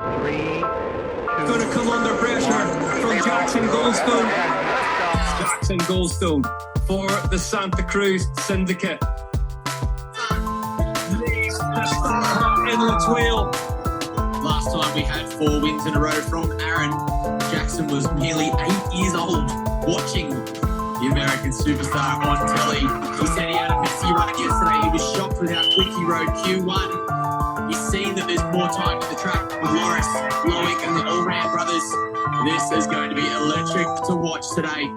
Three, two, Going to come under pressure from Jackson Goldstone. Jackson Goldstone for the Santa Cruz Syndicate. Leaves the start in Latweel. Last time we had 4 wins in a row from Aaron. Jackson was nearly 8 years old watching the American superstar on telly. He said he had a messy run yesterday. He was shocked with how quick he rode Q1. He's seen that there's more time in the track with Loris, Loic and the Allround brothers. This is going to be electric to watch today.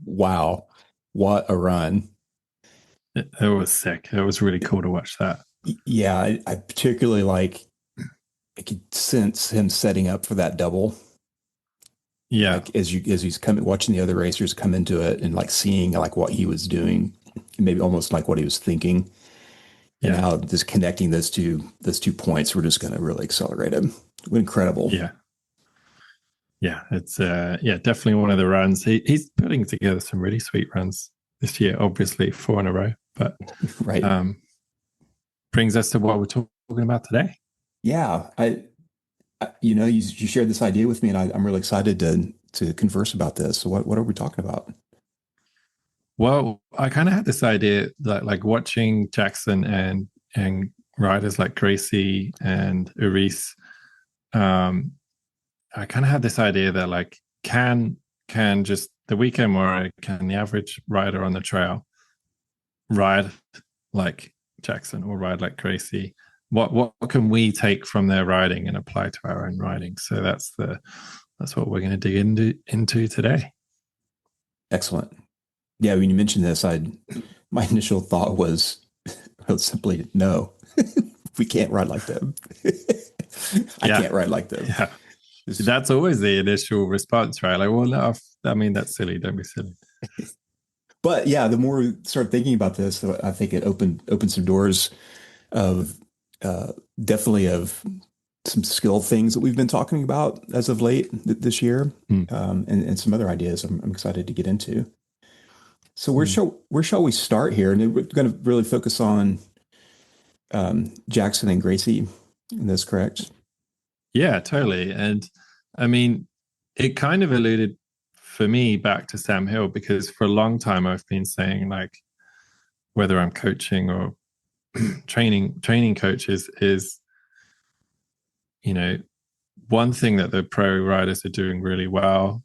Wow. What a run. It was sick. It was really cool to watch that. Yeah, I particularly I could sense him setting up for that double. Yeah. Like as he's coming, watching the other racers come into it and like seeing like what he was doing, maybe almost like what he was thinking. And how just connecting those two points were just going to really accelerate him. Incredible. Yeah. Yeah. It's definitely one of the runs. He's putting together some really sweet runs this year, obviously 4 in a row, but right. Brings us to what we're talking about today. Yeah. You shared this idea with me and I'm really excited to converse about this. So what are we talking about? Well, I kind of had this idea that like watching Jackson and riders like Gracey and Uris, I kind of had this idea that like can just the weekend warrior, can the average rider on the trail ride like Jackson or ride like Gracey? What can we take from their riding and apply to our own riding? So that's what we're going to dig into today. Excellent. Yeah, when you mentioned this, my initial thought was simply no. We can't ride like them. I can't ride like them. Yeah. That's always the initial response, right? Like, well, no, I mean, that's silly. Don't be silly. But yeah, the more we start thinking about this, I think it opened some doors of definitely of some skill things that we've been talking about as of late this year, and some other ideas I'm excited to get into. So where shall we start here? And we're going to really focus on Jackson and Gracey. Is this correct? Yeah, totally. And I mean, it kind of alluded for me back to Sam Hill, because for a long time I've been saying like, whether I'm coaching or training coaches is, one thing that the pro riders are doing really well,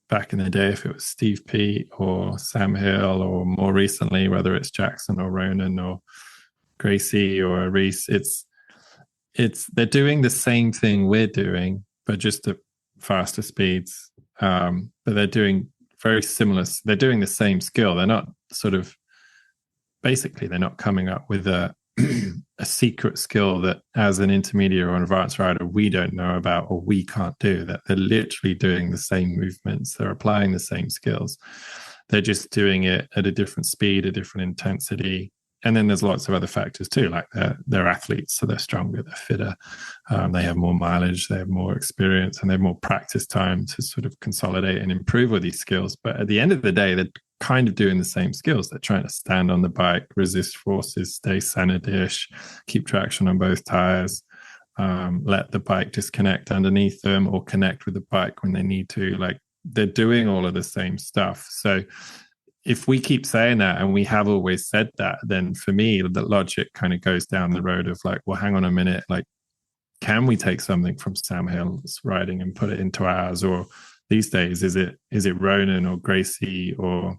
back in the day, if it was Steve P or Sam Hill, or more recently, whether it's Jackson or Ronan or Gracey or Reese, they're doing the same thing we're doing, but just at faster speeds. But they're doing very similar. They're doing the same skill. They're not they're not coming up with a secret skill that as an intermediate or an advanced rider we don't know about or we can't do. That they're literally doing the same movements. They're applying the same skills. They're just doing it at a different speed, a different intensity. And then there's lots of other factors too, like they're athletes, so they're stronger, they're fitter, they have more mileage, they have more experience, and they have more practice time to sort of consolidate and improve all these skills. But at the end of the day, they're kind of doing the same skills. They're trying to stand on the bike, resist forces, stay center-ish, keep traction on both tires, let the bike disconnect underneath them or connect with the bike when they need to. Like, they're doing all of the same stuff. So if we keep saying that, and we have always said that, then for me, the logic kind of goes down the road of like, well, hang on a minute, like, can we take something from Sam Hill's riding and put it into ours? Or these days, is it Ronan or Gracey or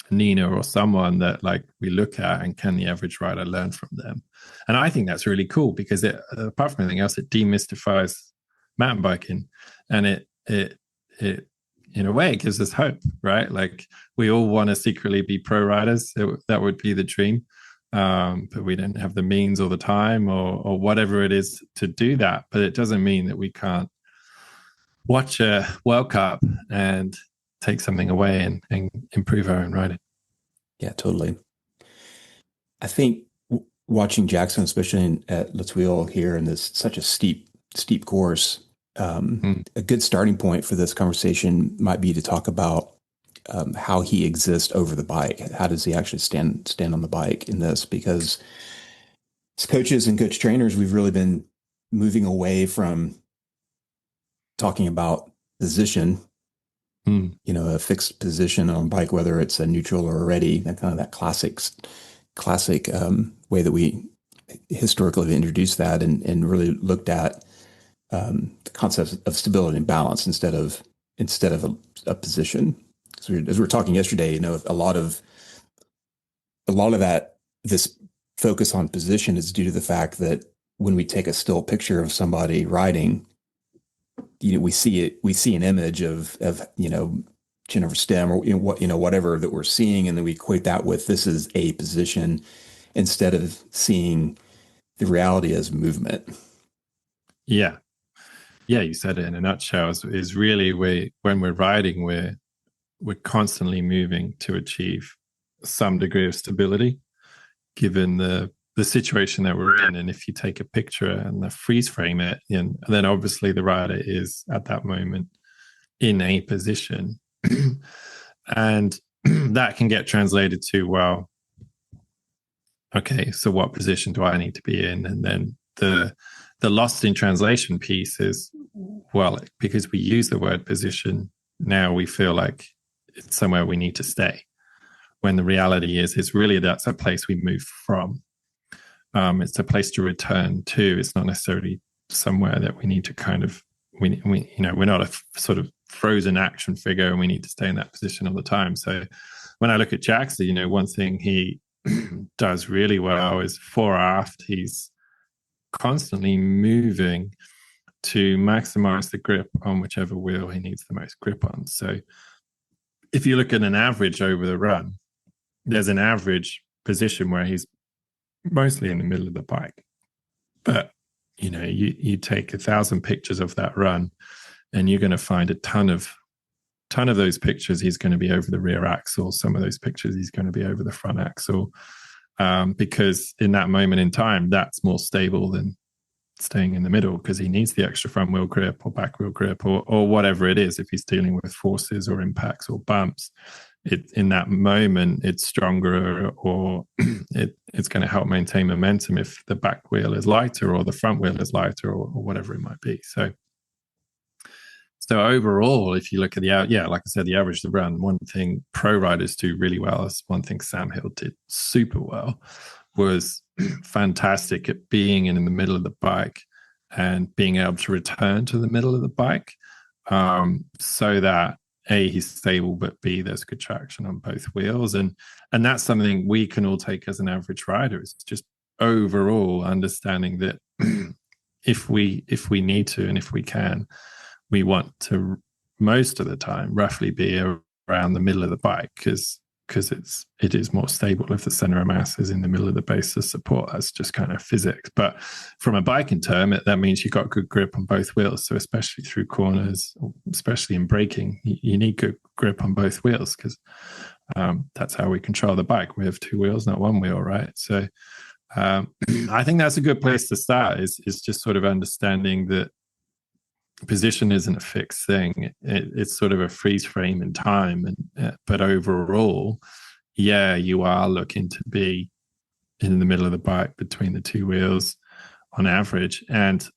Nina or someone that like we look at, and can the average rider learn from them? And I think that's really cool, because it, apart from anything else, it demystifies mountain biking, and it in a way, it gives us hope, right? Like, we all want to secretly be pro riders. That would be the dream. But we don't have the means or the time or whatever it is to do that. But it doesn't mean that we can't watch a World Cup and take something away and improve our own riding. Yeah, totally. I think watching Jackson, especially at Latweel here in this such a steep course, a good starting point for this conversation might be to talk about how he exists over the bike. How does he actually stand on the bike in this? Because as coaches and coach trainers, we've really been moving away from talking about position, a fixed position on a bike, whether it's a neutral or a ready, that kind of that classic way that we historically have introduced that and really looked at the concept of stability and balance instead of a position. So as we were talking yesterday, a lot of that, this focus on position is due to the fact that when we take a still picture of somebody riding, we see an image of chin over stem or whatever that we're seeing, and then we equate that with this is a position instead of seeing the reality as movement. Yeah, you said it in a nutshell. Is really when we're riding, we're constantly moving to achieve some degree of stability, given the situation that we're in. And if you take a picture and freeze frame it, and then obviously the rider is at that moment in a position, and that can get translated to, well, okay, so what position do I need to be in? And then the lost in translation piece is, well, because we use the word position, now we feel like it's somewhere we need to stay, when the reality is it's really that's a place we move from. It's a place to return to. It's not necessarily somewhere that we need to kind of, we're not a sort of frozen action figure and we need to stay in that position all the time. So when I look at Jackson, one thing he does really well is fore aft. He's constantly moving to maximize the grip on whichever wheel he needs the most grip on. So if you look at an average over the run, there's an average position where he's mostly in the middle of the bike. But, you take 1,000 pictures of that run and you're going to find a ton of those pictures he's going to be over the rear axle. Some of those pictures he's going to be over the front axle, because in that moment in time, that's more stable than staying in the middle, because he needs the extra front wheel grip or back wheel grip or whatever it is. If he's dealing with forces or impacts or bumps, in that moment it's stronger, or it's going to help maintain momentum if the back wheel is lighter or the front wheel is lighter or whatever it might be. So overall, if you look at like I said, the average of the run, one thing pro riders do really well, is one thing Sam Hill did super well, was fantastic at being in the middle of the bike and being able to return to the middle of the bike, so that A, he's stable, but B, there's good traction on both wheels. And that's something we can all take as an average rider. It's just overall understanding that if we need to and if we can, we want to most of the time roughly be around the middle of the bike, because it is more stable if the center of mass is in the middle of the base of support. That's just kind of physics. But from a biking term, that means you've got good grip on both wheels. So especially through corners, especially in braking, you need good grip on both wheels, because that's how we control the bike. We have two wheels, not one wheel, right? So I think that's a good place to start, is just sort of understanding that position isn't a fixed thing. It's sort of a freeze frame in time, but overall, you are looking to be in the middle of the bike between the two wheels on average. And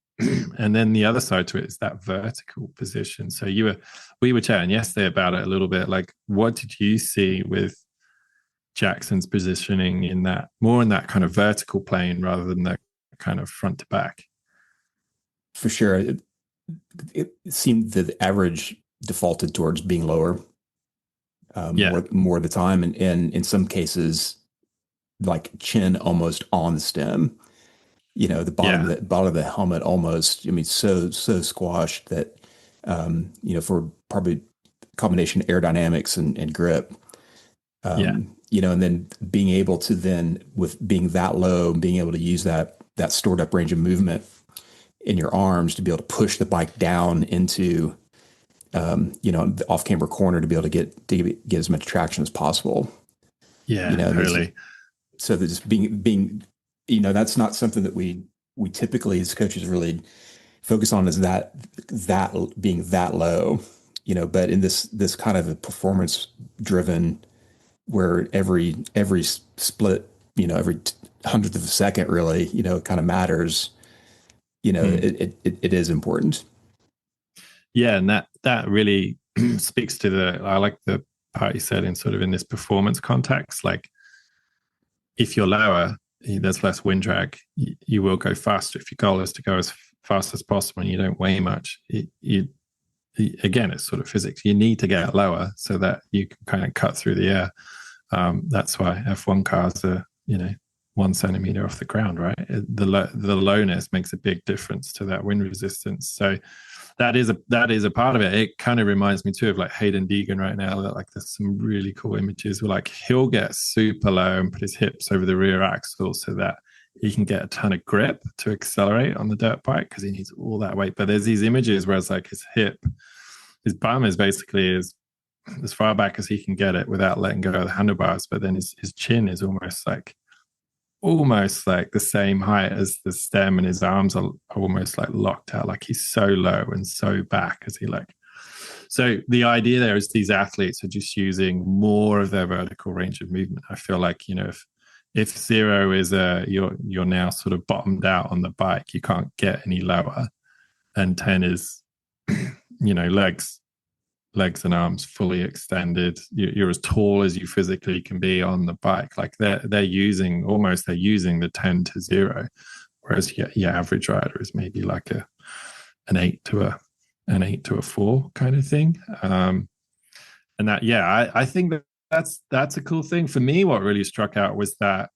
then the other side to it is that vertical position. So we were chatting yesterday about it a little bit. Like, what did you see with Jackson's positioning in that kind of vertical plane rather than the kind of front to back? For sure. It seemed that the average defaulted towards being lower more of the time, and in some cases, like chin almost on the stem. The bottom of the helmet almost. I mean, so squashed that for probably combination aerodynamics and grip. And then being able to with being that low, being able to use that stored up range of movement in your arms to be able to push the bike down into, the off-camber corner to be able to get as much traction as possible. Yeah, totally. So that just being, that's not something that we typically as coaches really focus on, is that being that low, but in this kind of a performance driven, where every split, every hundredth of a second really, kind of matters. it is important. Yeah, and that really speaks to I like the part you said in sort of in this performance context. Like, if you're lower, there's less wind drag. You will go faster. If your goal is to go as fast as possible and you don't weigh much, again, it's sort of physics. You need to get lower so that you can kind of cut through the air. That's why F1 cars are, 1 centimeter off the ground, right? The lowness makes a big difference to that wind resistance. So that is a part of it. It kind of reminds me too of like Hayden Deegan right now. That like there's some really cool images where like he'll get super low and put his hips over the rear axle so that he can get a ton of grip to accelerate on the dirt bike because he needs all that weight. But there's these images where it's like his bum is basically as far back as he can get it without letting go of the handlebars. But then his chin is almost like the same height as the stem, and his arms are almost like locked out. Like he's so low and so back as he like. So the idea there is these athletes are just using more of their vertical range of movement. I feel like, if 0 is you're now sort of bottomed out on the bike, you can't get any lower, and 10 is legs and arms fully extended. You're as tall as you physically can be on the bike. Like they're using the 10 to 0, whereas your average rider is maybe like an 8 to a 4 kind of thing. And that, I think that's a cool thing. For me, what really struck out was that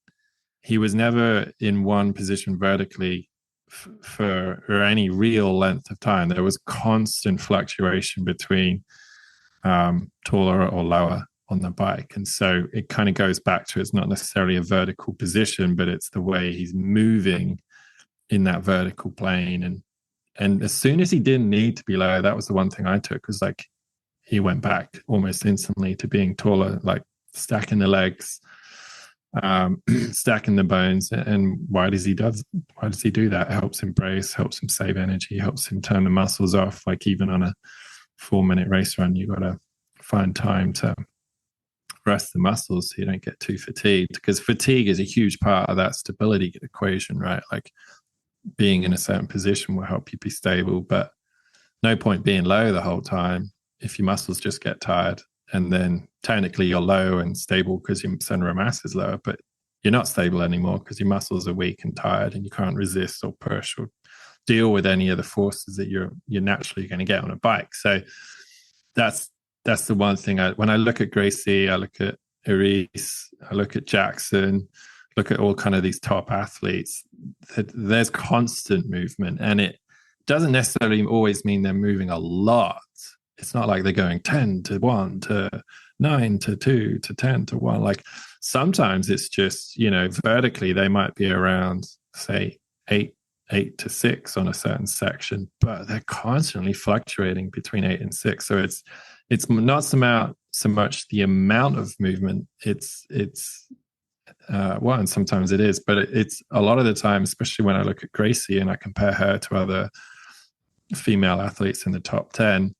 he was never in one position vertically for any real length of time. There was constant fluctuation between taller or lower on the bike. And so it kind of goes back to, it's not necessarily a vertical position, but it's the way he's moving in that vertical plane. And as soon as he didn't need to be lower, that was the one thing I took, was like he went back almost instantly to being taller, like stacking the legs, stacking the bones. And why does he do that? It helps him brace, helps him save energy, helps him turn the muscles off. Like even on a 4-minute race run, you got to find time to rest the muscles so you don't get too fatigued, because fatigue is a huge part of that stability equation, right? Like being in a certain position will help you be stable, but no point being low the whole time if your muscles just get tired. And then technically you're low and stable because your center of mass is lower, but you're not stable anymore because your muscles are weak and tired and you can't resist or push or deal with any of the forces that you're naturally going to get on a bike. So that's the one thing. When I look at Gracey, I look at Eris, I look at Jackson, look at all kind of these top athletes, there's constant movement, and it doesn't necessarily always mean they're moving a lot. It's not like they're going 10 to 1 to 9 to 2 to 10 to 1. Like sometimes it's just, vertically they might be around, say, 8 to 6 on a certain section, but they're constantly fluctuating between 8 and 6. So it's not so much the amount of movement. It's and sometimes it is, but it's a lot of the time, especially when I look at Gracey and I compare her to other female athletes in the top 10,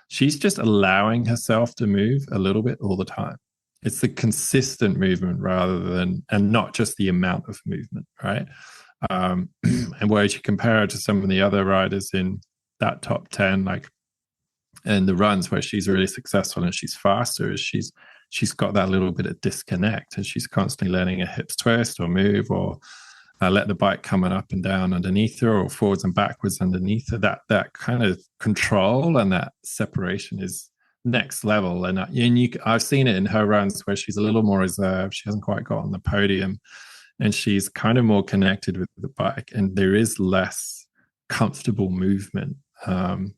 she's just allowing herself to move a little bit all the time. It's the consistent movement and not just the amount of movement, right? And whereas you compare her to some of the other riders in that top 10, like in the runs where she's really successful and she's faster, is she's got that little bit of disconnect, and she's constantly letting her hips twist or move or let the bike coming up and down underneath her or forwards and backwards underneath her. That kind of control and that separation is next level. And I've seen it in her runs where she's a little more reserved. She hasn't quite got on the podium, and she's kind of more connected with the bike, and there is less comfortable movement.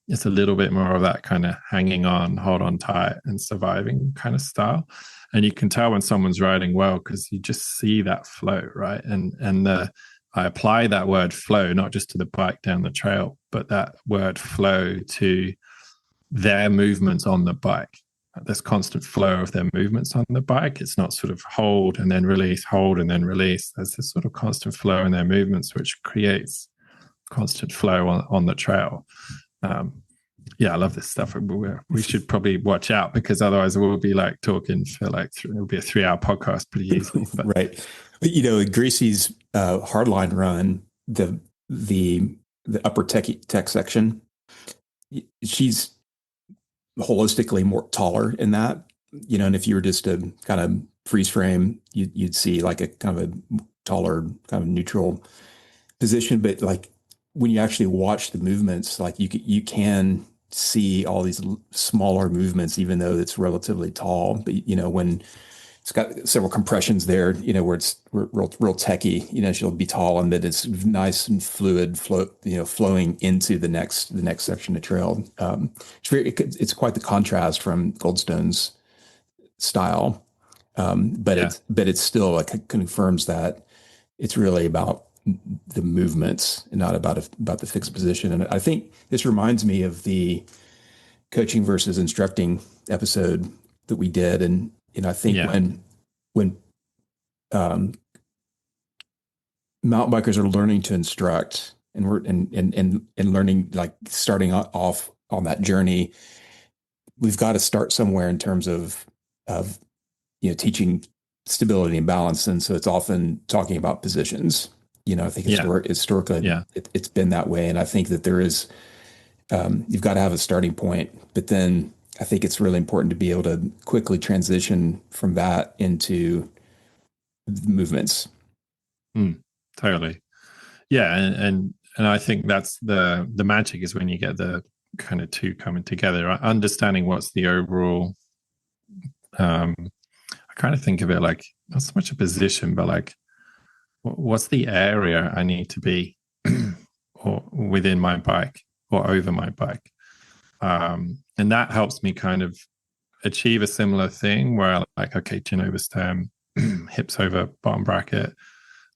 It's a little bit more of that kind of hanging on, hold on tight and surviving kind of style. And you can tell when someone's riding well because you just see that flow, right? And I apply that word flow not just to the bike down the trail, but that word flow to their movements on the bike. There's constant flow of their movements on the bike. It's not sort of hold and then release, hold and then release. There's this sort of constant flow in their movements, which creates constant flow on the trail. I love this stuff. We should probably watch out, because otherwise we'll be like talking for it'll be a 3-hour podcast pretty easily. Right. But, Gracey's hardline run, the the upper tech section. She's holistically more taller in that, and if you were just to kind of freeze frame, you'd see like a kind of a taller, kind of neutral position. But like when you actually watch the movements, like you can see all these smaller movements, even though it's relatively tall. But when it's got several compressions there, where it's real techy, she'll be tall and then it's nice and fluid flowing into the next section of trail. It's quite the contrast from Goldstone's style. But Yeah. it's still like confirms that it's really about the movements and not about the fixed position. And I think this reminds me of the coaching versus instructing episode that we did. And I think Yeah. when mountain bikers are learning to instruct and we're and learning, like starting off on that journey, we've got to start somewhere in terms of teaching stability and balance. And so it's often talking about positions. I think historically it's been that way. And I think that there is, you've got to have a starting point, but then I think it's really important to be able to quickly transition from that into movements. Totally. Yeah. And I think that's the magic, is when you get the kind of two coming together, understanding what's the overall, I kind of think of it like not so much a position, but like what's the area I need to be or within my bike or over my bike. And that helps me kind of achieve a similar thing where like, okay, chin over stem, hips over bottom bracket,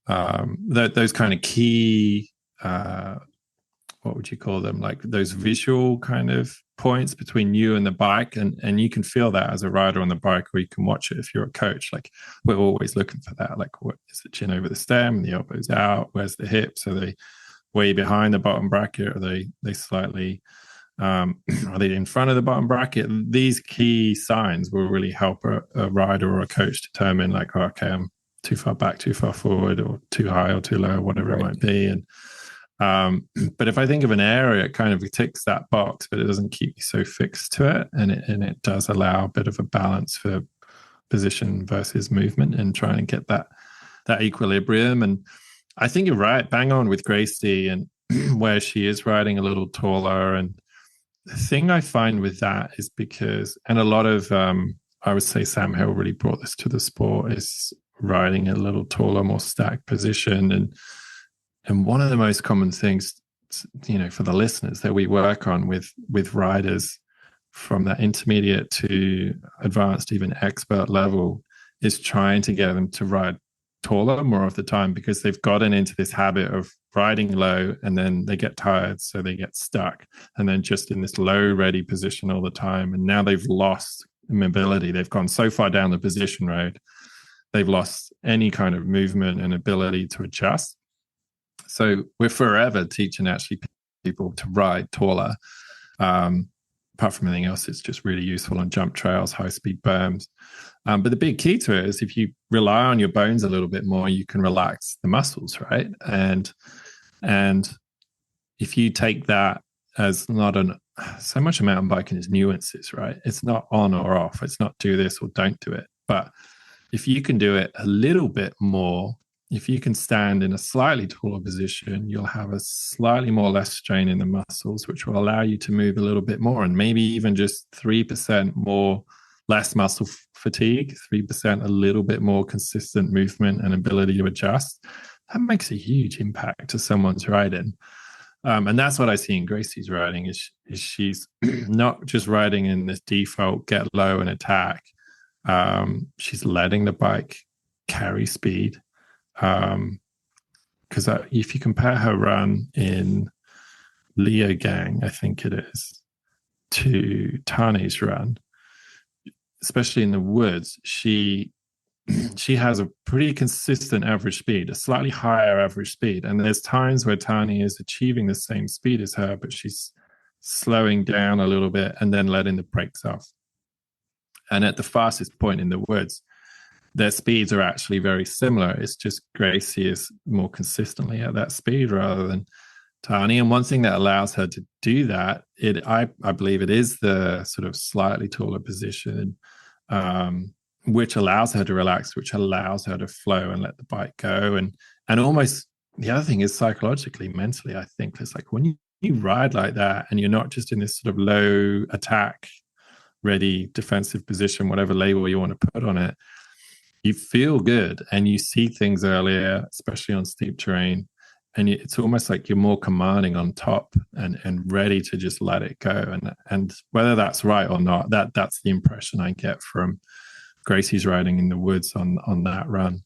those kind of key, what would you call them? Like those visual kind of points between you and the bike. And you can feel that as a rider on the bike, or you can watch it if you're a coach. Like we're always looking for that. Like, what is the chin over the stem? The elbows out? Where's the hips? Are they way behind the bottom bracket? Are they slightly, are they in front of the bottom bracket? These key signs will really help a rider or a coach determine like, oh, okay, I'm too far back, too far forward, or too high or too low, whatever it might be. And but if I think of an area, it kind of ticks that box, but it doesn't keep you so fixed to it, and it does allow a bit of a balance for position versus movement and trying to get that equilibrium. And I think you're right, bang on with Gracey, and where she is riding a little taller. And the thing I find with that is because, and a lot of I would say Sam Hill really brought this to the sport, is riding a little taller, more stacked position. And one of the most common things, for the listeners that we work on with riders from that intermediate to advanced, even expert level, is trying to get them to ride taller more of the time, because they've gotten into this habit of riding low and then they get tired, so they get stuck, and then just in this low ready position all the time. And now they've lost mobility. They've gone so far down the position road, they've lost any kind of movement and ability to adjust. So we're forever teaching actually people to ride taller. Apart from anything else, it's just really useful on jump trails, high-speed berms. But the big key to it is if you rely on your bones a little bit more, you can relax the muscles, right? And if you take that as not so much of mountain biking is nuances, right? It's not on or off. It's not do this or don't do it. But if you can do it a little bit more, if you can stand in a slightly taller position, you'll have a slightly more less strain in the muscles, which will allow you to move a little bit more, and maybe even just 3% more, less muscle fatigue, 3% a little bit more consistent movement and ability to adjust. That makes a huge impact to someone's riding. And that's what I see in Gracey's riding, is she's not just riding in this default get low and attack. She's letting the bike carry speed. Because if you compare her run in Leogang, I think it is, to Tane's run, especially in the woods, she has a pretty consistent average speed, a slightly higher average speed. And there's times where Tane is achieving the same speed as her, but she's slowing down a little bit and then letting the brakes off. And at the fastest point in the woods, their speeds are actually very similar. It's just Gracey is more consistently at that speed rather than Tani. And one thing that allows her to do that, I believe it is the sort of slightly taller position, which allows her to relax, which allows her to flow and let the bike go. And almost the other thing is psychologically, mentally, I think it's like when you ride like that and you're not just in this sort of low attack, ready defensive position, whatever label you want to put on it, you feel good and you see things earlier, especially on steep terrain. And it's almost like you're more commanding on top and ready to just let it go. And whether that's right or not, that's the impression I get from Gracey's riding in the woods on that run.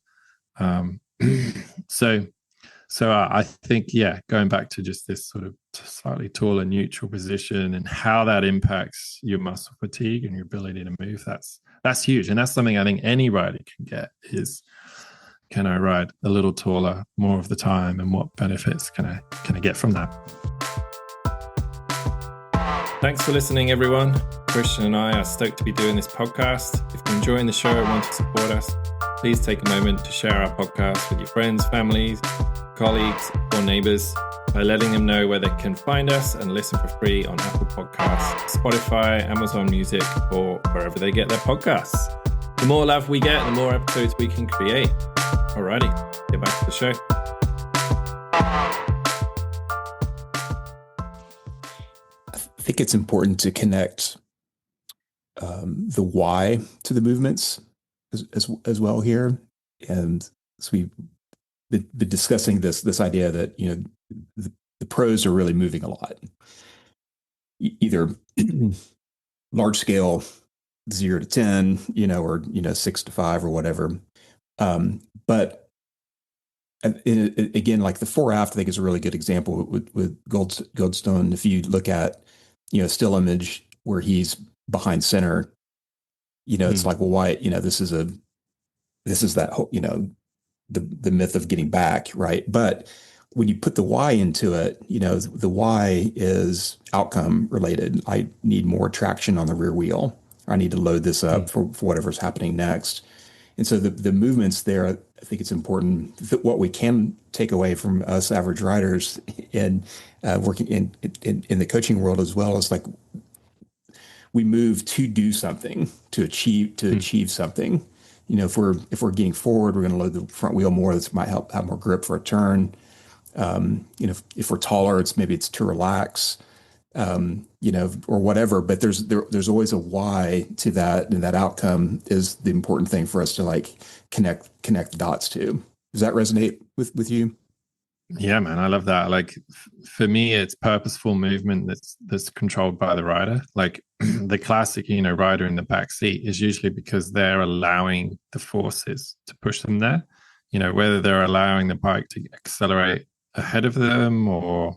So I think, going back to just this sort of slightly taller neutral position and how that impacts your muscle fatigue and your ability to move, that's huge. And that's something I think any rider can get is, can I ride a little taller more of the time, and what benefits can I get from that? Thanks for listening, everyone. Kristian and I are stoked to be doing this podcast. If you're enjoying the show and want to support us, please take a moment to share our podcast with your friends, families, colleagues, or neighbors by letting them know where they can find us and listen for free on Apple Podcasts, Spotify, Amazon Music, or wherever they get their podcasts. The more love we get, the more episodes we can create. Alrighty, get back to the show. I think it's important to connect the why to the movements as well here. And so we've been discussing this idea that, the pros are really moving a lot, either large scale 0 to 10, or 6 to 5 or whatever. But again, like the 4-aft, I think is a really good example with Goldstone. If you look at still image where he's behind center, it's like, well, why? This is that whole, the myth of getting back, right? But when you put the why into it, the why is outcome related. I need more traction on the rear wheel. I need to load this up for whatever's happening next. And so the movements there, I think it's important that what we can take away from us average riders and working in the coaching world as well is like we move to do something, to achieve something. If we're getting forward, we're going to load the front wheel more. This might help have more grip for a turn. If we're taller, it's to relax. Or whatever, but there's always a why to that, and that outcome is the important thing for us to like connect the dots to. Does that resonate with you? Yeah, man, I love that. Like for me, it's purposeful movement that's controlled by the rider. Like the classic, rider in the back seat is usually because they're allowing the forces to push them there. Whether they're allowing the bike to accelerate ahead of them or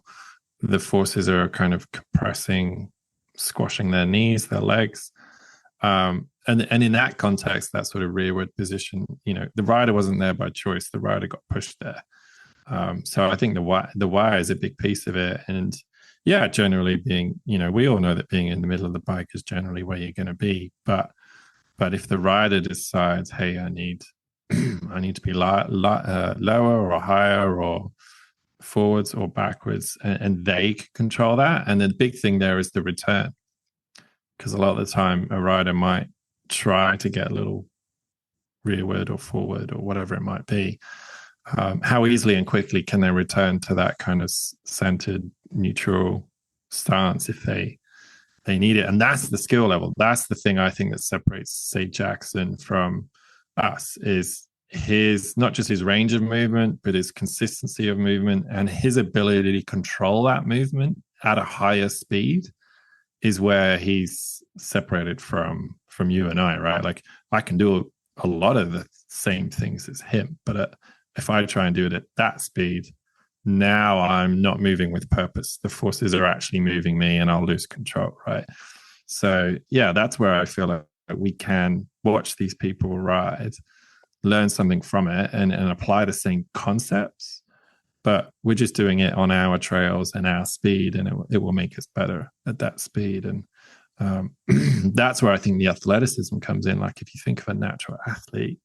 the forces are kind of compressing, squashing their knees, their legs. And in that context, that sort of rearward position, the rider wasn't there by choice. The rider got pushed there. So I think the why is a big piece of it. And generally being, we all know that being in the middle of the bike is generally where you're going to be. But if the rider decides, hey, I need to be lower or higher or forwards or backwards, and they can control that. And the big thing there is the return, because a lot of the time a rider might try to get a little rearward or forward or whatever it might be. How easily and quickly can they return to that kind of centered neutral stance if they need it? And that's the skill level. That's the thing I think that separates, say, Jackson from us, is his, not just his range of movement, but his consistency of movement and his ability to control that movement at a higher speed is where he's separated from you and I, right? Like I can do a lot of the same things as him, but if I try and do it at that speed, now I'm not moving with purpose. The forces are actually moving me and I'll lose control, right? So that's where I feel like we can watch these people ride, learn something from it and apply the same concepts, but we're just doing it on our trails and our speed, and it will make us better at that speed. And that's where I think the athleticism comes in. Like if you think of a natural athlete,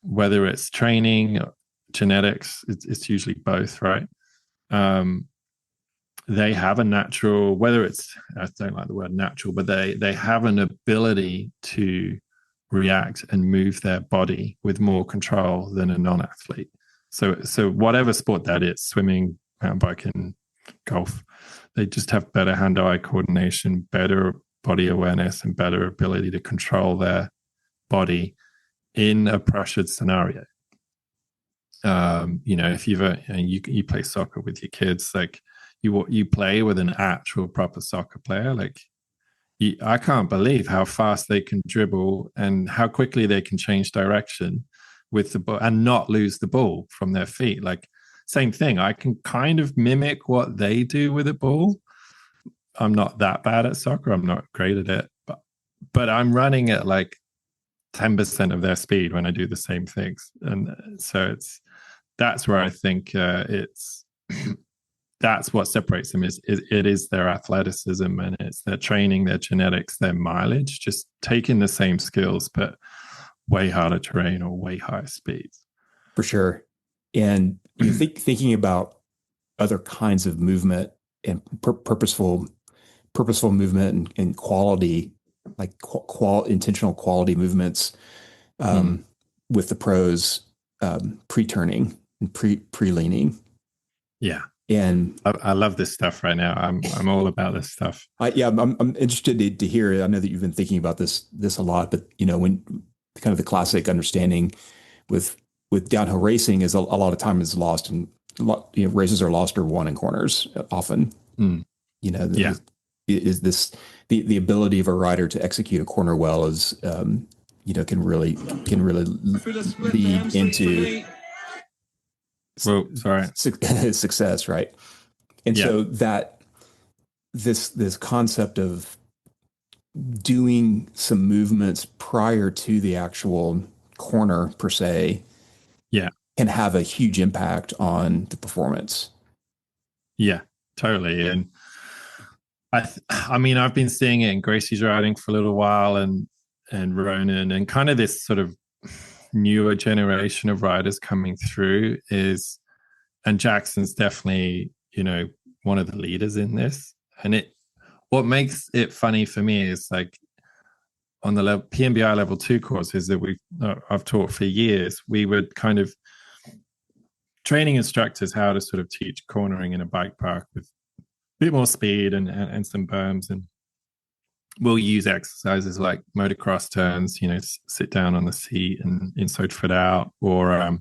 whether it's training, genetics, it's usually both, right? They have a natural, whether it's, I don't like the word natural, but they have an ability to react and move their body with more control than a non-athlete. So whatever sport that is, swimming, mountain biking, golf, they just have better hand-eye coordination, better body awareness, and better ability to control their body in a pressured scenario. If you play soccer with your kids, like you play with an actual proper soccer player, like I can't believe how fast they can dribble and how quickly they can change direction with the ball and not lose the ball from their feet. Like, same thing. I can kind of mimic what they do with a ball. I'm not that bad at soccer. I'm not great at it, but I'm running at like 10% of their speed when I do the same things. And so that's where I think that's what separates them is it is their athleticism, and it's their training, their genetics, their mileage, just taking the same skills, but way harder terrain or way higher speeds. For sure. And thinking about other kinds of movement and purposeful movement and quality, like intentional quality movements with the pros, pre-turning and pre-leaning. Yeah. And I love this stuff right now. I'm all about this stuff. I'm interested to hear. I know that you've been thinking about this a lot, but when kind of the classic understanding with downhill racing is a lot of time is lost, and races are lost or won in corners often. Is this the ability of a rider to execute a corner well is can really lead into success, right? And so that this concept of doing some movements prior to the actual corner per se, can have a huge impact on the performance. Yeah, totally. And I mean, I've been seeing it in Gracey's riding for a little while, and Ronan, and kind of this sort of newer generation of riders coming through and Jackson's definitely, one of the leaders in this. And what makes it funny for me is like on the PMBI level 2 courses that I've taught for years, we would kind of training instructors how to sort of teach cornering in a bike park with a bit more speed and some berms, and we'll use exercises like motocross turns, sit down on the seat and inside foot out, or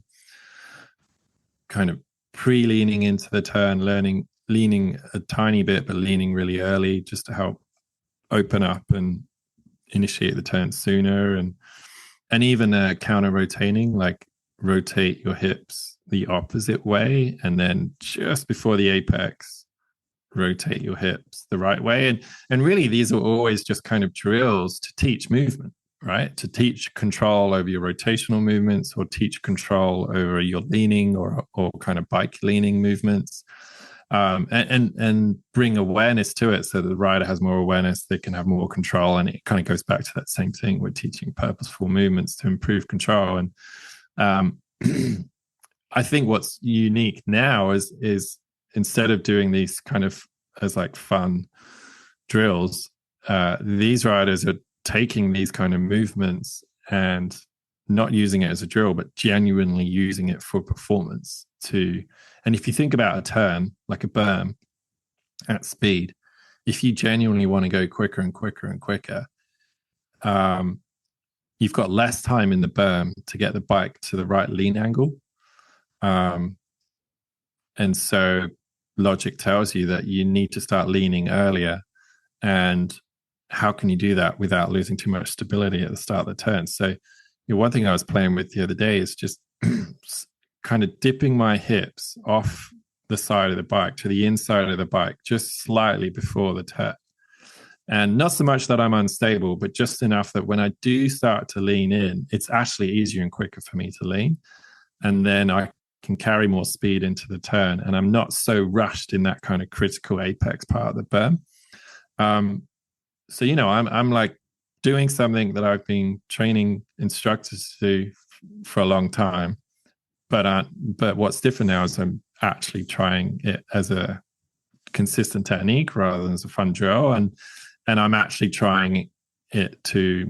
kind of pre-leaning into the turn, leaning a tiny bit, but leaning really early just to help open up and initiate the turn sooner. And even counter rotating, like rotate your hips the opposite way, and then just before the apex, rotate your hips the right way. And really, these are always just kind of drills to teach movement, right? To teach control over your rotational movements, or teach control over your leaning or kind of bike leaning movements, and bring awareness to it so that the rider has more awareness, they can have more control. And it kind of goes back to that same thing. We're teaching purposeful movements to improve control. And I think what's unique now is instead of doing these kind of as like fun drills, these riders are taking these kind of movements and not using it as a drill, but genuinely using it for performance and if you think about a turn, like a berm at speed, if you genuinely want to go quicker and quicker and quicker, you've got less time in the berm to get the bike to the right lean angle. And so logic tells you that you need to start leaning earlier. And how can you do that without losing too much stability at the start of the turn? So one thing I was playing with the other day is just kind of dipping my hips off the side of the bike to the inside of the bike, just slightly before the turn. And not so much that I'm unstable, but just enough that when I do start to lean in, it's actually easier and quicker for me to lean. And then I can carry more speed into the turn, and I'm not so rushed in that kind of critical apex part of the berm. So I'm like doing something that I've been training instructors to for a long time. But what's different now is I'm actually trying it as a consistent technique rather than as a fun drill, and I'm actually trying to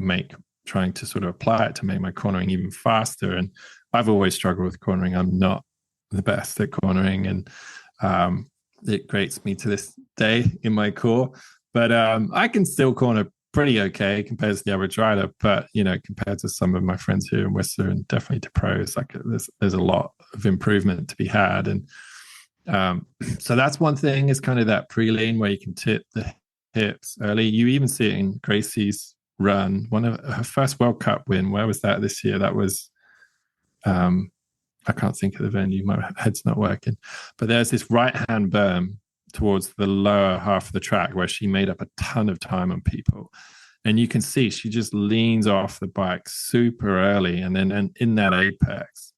sort of apply it to make my cornering even faster. And I've always struggled with cornering. I'm not the best at cornering, and it grates me to this day in my core. But I can still corner pretty okay compared to the average rider. But compared to some of my friends here in Whistler and definitely to pros, like there's a lot of improvement to be had. And so that's one thing, is kind of that pre-lean where you can tip the hips early. You even see it in Gracey's run. One of her first World Cup win, where was that this year? That was I can't think of the venue, my head's not working, but there's this right hand berm towards the lower half of the track where she made up a ton of time on people, and you can see she just leans off the bike super early, and then in that apex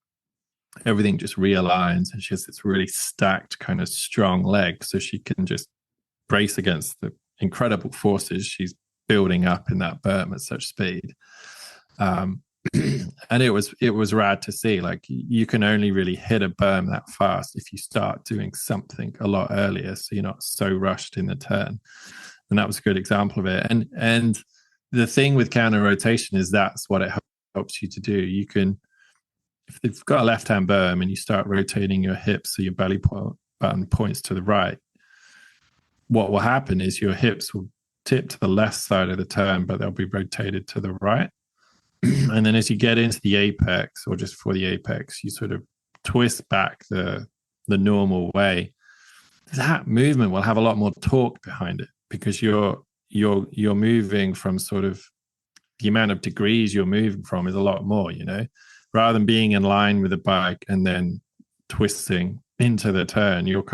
everything just realigns, and she has this really stacked kind of strong leg, so she can just brace against the incredible forces she's building up in that berm at such speed. And it was rad to see. Like, you can only really hit a berm that fast if you start doing something a lot earlier, so you're not so rushed in the turn. And that was a good example of it. And the thing with counter rotation is that's what it helps you to do. You can, if you've got a left hand berm and you start rotating your hips so your belly button points to the right, what will happen is your hips will tip to the left side of the turn, but they'll be rotated to the right. And then as you get into the apex, or just for the apex, you sort of twist back the normal way. That movement will have a lot more torque behind it, because you're moving from sort of the amount of degrees you're moving from is a lot more, rather than being in line with the bike and then twisting into the turn, you've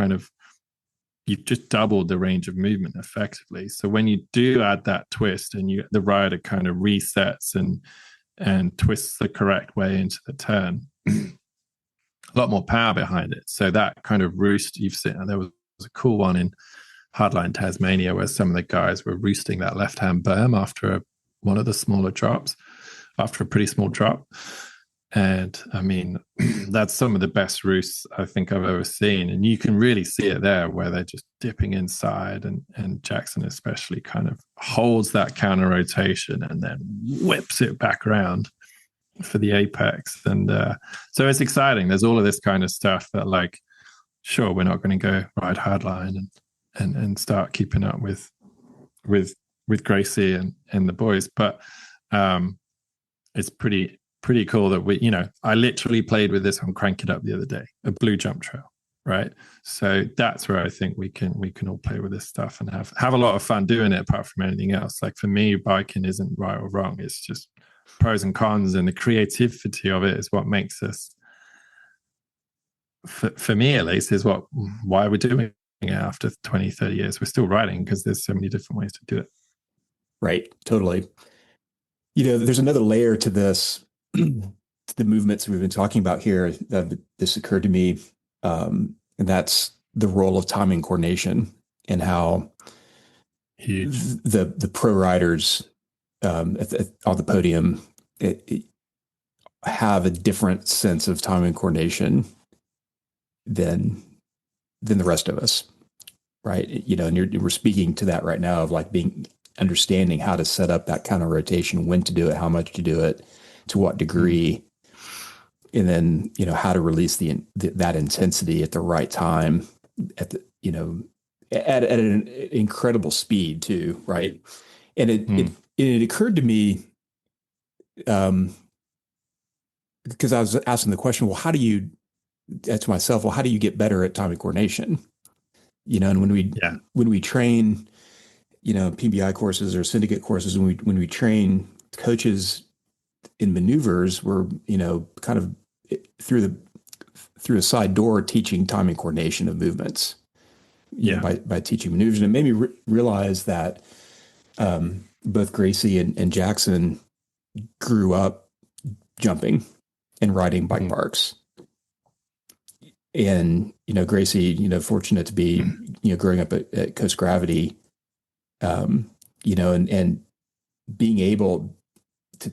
just doubled the range of movement effectively. So when you do add that twist, and the rider kind of resets and twists the correct way into the turn, a lot more power behind it. So that kind of roost you've seen, and there was a cool one in Hardline Tasmania where some of the guys were roosting that left-hand berm after one of the smaller drops, after a pretty small drop. And I mean, that's some of the best roosts I think I've ever seen. And you can really see it there where they're just dipping inside, and Jackson especially kind of holds that counter rotation and then whips it back around for the apex. And so it's exciting. There's all of this kind of stuff that, like, sure, we're not going to go ride hardline and start keeping up with Gracey and the boys. But it's pretty cool that I literally played with this on Crank It Up the other day, a blue jump trail, right? So that's where I think we can all play with this stuff and have a lot of fun doing it, apart from anything else. Like, for me, biking isn't right or wrong. It's just pros and cons, and the creativity of it is what makes us, for me at least, is why we're doing it after 20, 30 years. We're still riding because there's so many different ways to do it. Right. Totally. There's another layer to this, the movements we've been talking about here, that this occurred to me, and that's the role of timing coordination, and how huge the pro riders on the podium have a different sense of timing coordination than the rest of us, right? And we're speaking to that right now, of like understanding how to set up that kind of rotation, when to do it, how much to do it, to what degree, and then how to release that intensity at the right time, at an incredible speed too, right? And it occurred to me, because I was asking the question, well, how do you get better at timing coordination? And when we train, PBI courses or syndicate courses, when we train coaches in maneuvers, we're kind of through a side door teaching timing coordination of movements, by teaching maneuvers. And it made me realize that both Gracey and Jackson grew up jumping and riding bike parks. And Gracey, fortunate to be growing up at Coast Gravity, and being able to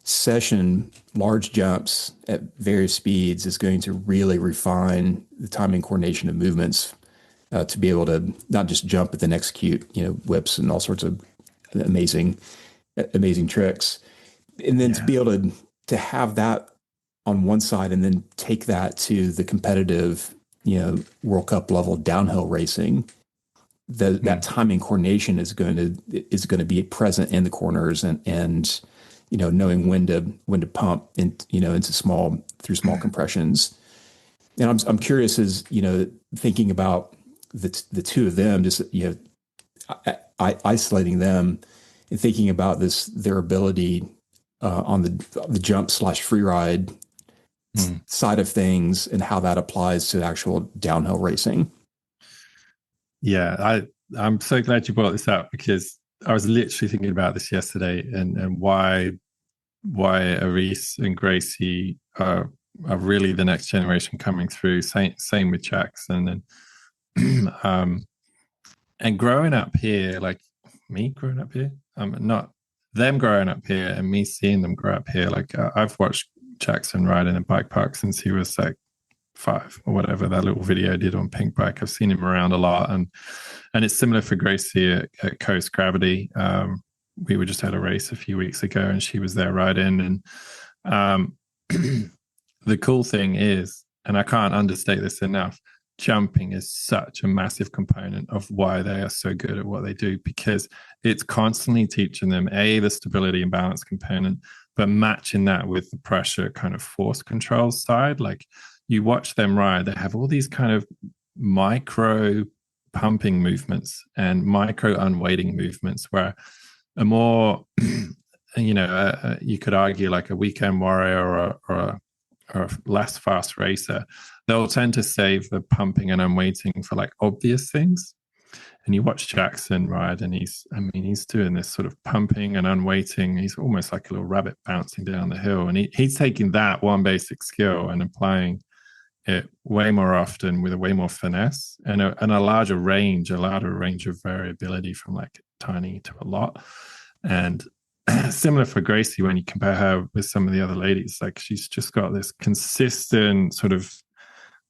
session, large jumps at various speeds is going to really refine the timing coordination of movements to be able to not just jump but then execute, whips and all sorts of amazing tricks. And then to be able to have that on one side and then take that to the competitive, World Cup level downhill racing, that timing coordination is going to be present in the corners and knowing when to pump into small compressions. And I'm curious as thinking about the two of them, just isolating them and thinking about their ability on the jump / free ride side of things and how that applies to actual downhill racing. Yeah, I'm so glad you brought this up, because I was literally thinking about this yesterday and why Reese and Gracey are really the next generation coming through. Same with Jackson and and growing up here, like me growing up here, not them growing up here and me seeing them grow up here. Like I've watched Jackson ride in a bike park since he was like 5 or whatever, that little video I did on Pink Bike. I've seen him around a lot, and it's similar for Gracey at Coast Gravity. We were just at a race a few weeks ago and she was there riding, and the cool thing is, and I can't understate this enough, jumping is such a massive component of why they are so good at what they do, because it's constantly teaching them the stability and balance component, but matching that with the pressure kind of force control side. Like you watch them ride, they have all these kind of micro pumping movements and micro unweighting movements where a more, you could argue like a weekend warrior or a less fast racer, they'll tend to save the pumping and unweighting for like obvious things. And you watch Jackson ride and he's doing this sort of pumping and unweighting. He's almost like a little rabbit bouncing down the hill. And he's taking that one basic skill and applying it way more often with a way more finesse and a larger range of variability from like tiny to a lot. And similar for Gracey, when you compare her with some of the other ladies, like she's just got this consistent sort of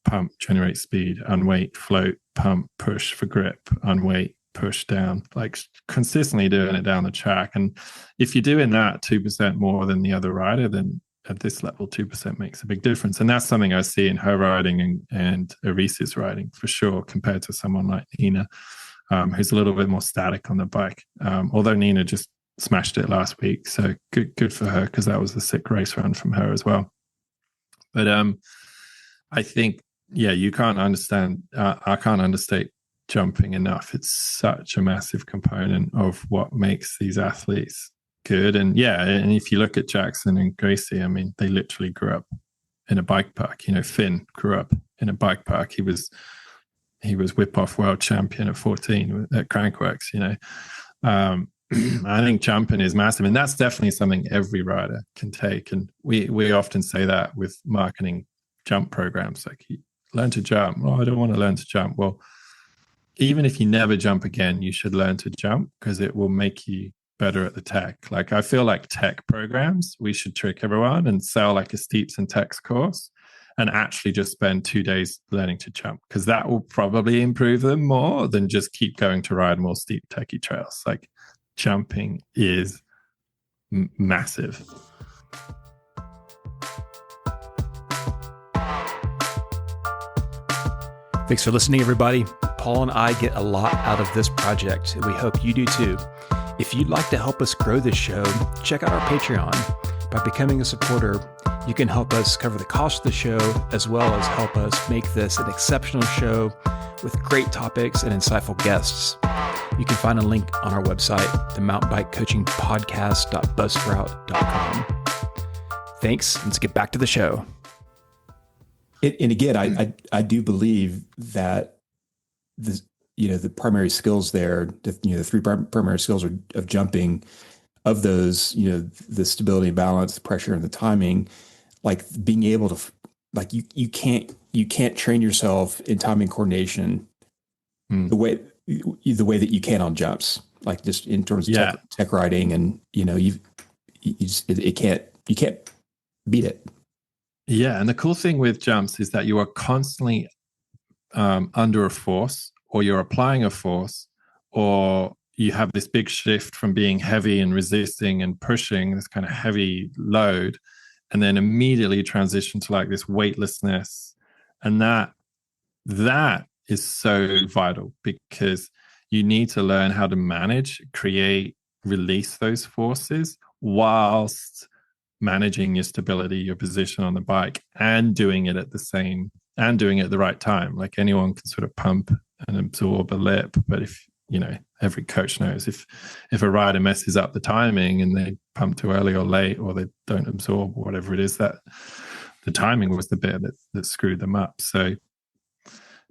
pump, generate speed, unweight, float, pump, push for grip, unweight, push down, like consistently doing it down the track. And if you're doing that 2% more than the other rider, then at this level, 2% makes a big difference. And that's something I see in her riding and Reese's riding for sure, compared to someone like Nina, who's a little bit more static on the bike. Although Nina just smashed it last week. So good for her, because that was a sick race run from her as well. But I think, you can't understand, I can't understate jumping enough. It's such a massive component of what makes these athletes good. And and if you look at Jackson and Gracey, I mean, they literally grew up in a bike park. Finn grew up in a bike park. He was whip-off world champion at 14 at Crankworks. I think jumping is massive, and that's definitely something every rider can take. And we often say that with marketing jump programs, like learn to jump. I don't want to learn to jump. Well, even if you never jump again, you should learn to jump, because it will make you better at the tech. Like I feel like tech programs, we should trick everyone and sell like a Steeps and Techs course and actually just spend 2 days learning to jump, because that will probably improve them more than just keep going to ride more steep techie trails. Like jumping is massive. Thanks for listening, everybody. Paul and I get a lot out of this project, and we hope you do too. If you'd like to help us grow this show, check out our Patreon. By becoming a supporter, you can help us cover the cost of the show, as well as help us make this an exceptional show with great topics and insightful guests. You can find a link on our website, the mountainbikecoachingpodcast.buzzsprout.com. Thanks, and let's get back to the show. And again, I do believe that the primary skills there, the 3 primary skills of jumping, of those, the stability and balance, the pressure and the timing, like being able to, like you can't train yourself in timing coordination the way that you can on jumps, like just in terms of tech riding, and it beat it. Yeah, and the cool thing with jumps is that you are constantly under a force, or you're applying a force, or you have this big shift from being heavy and resisting and pushing this kind of heavy load, and then immediately transition to like this weightlessness. And that is so vital, because you need to learn how to manage, create, release those forces whilst managing your stability, your position on the bike, and doing it at the right time. Like, anyone can sort of pump and absorb a lip, but if every coach knows if a rider messes up the timing and they pump too early or late, or they don't absorb, or whatever it is, that the timing was the bit that screwed them up. So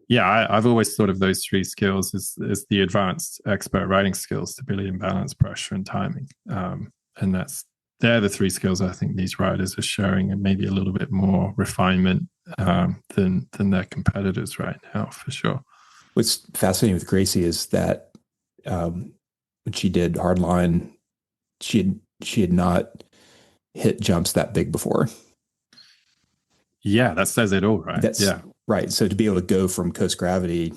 yeah, I've always thought of those three skills as the advanced expert riding skills: stability and balance, pressure, and timing. And they're the three skills I think these riders are showing, and maybe a little bit more refinement than their competitors right now, for sure. What's fascinating with Gracey is that when she did hardline, she had not hit jumps that big before. Yeah, that says it all, right? Yeah, right. So to be able to go from coast gravity,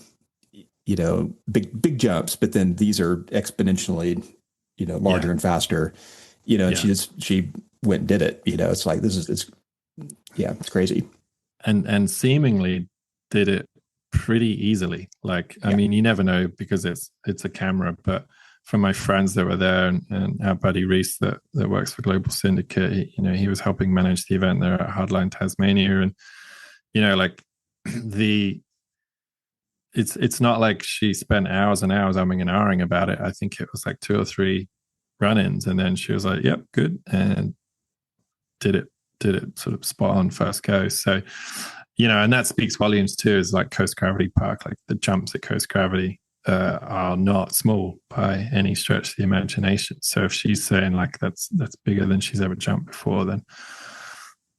big jumps, but then these are exponentially, larger and faster, and she went and did it. It's like, it's crazy. And seemingly did it pretty easily. Like, I mean, you never know, because it's a camera, but from my friends that were there, and our buddy Reese that works for Global Syndicate, he was helping manage the event there at Hardline Tasmania. And, it's not like she spent hours and hours umming and ahhing about it. I think it was like 2 or 3 run-ins, and then she was like, yep, good, and did it sort of spot on first go. So, and that speaks volumes too, is like Coast Gravity Park. Like, the jumps at Coast Gravity are not small by any stretch of the imagination. So if she's saying like that's bigger than she's ever jumped before, then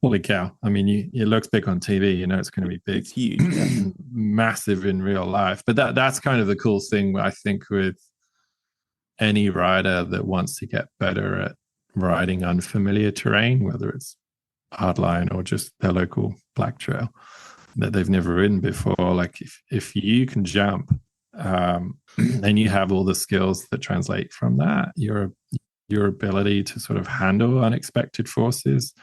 holy cow. I mean, it looks big on TV, it's going to be big. It's huge. Massive in real life. But that's kind of the cool thing, I think, with any rider that wants to get better at riding unfamiliar terrain, whether it's hardline or just their local black trail that they've never ridden before. Like, if you can jump, and you have all the skills that translate from that, your ability to sort of handle unexpected forces,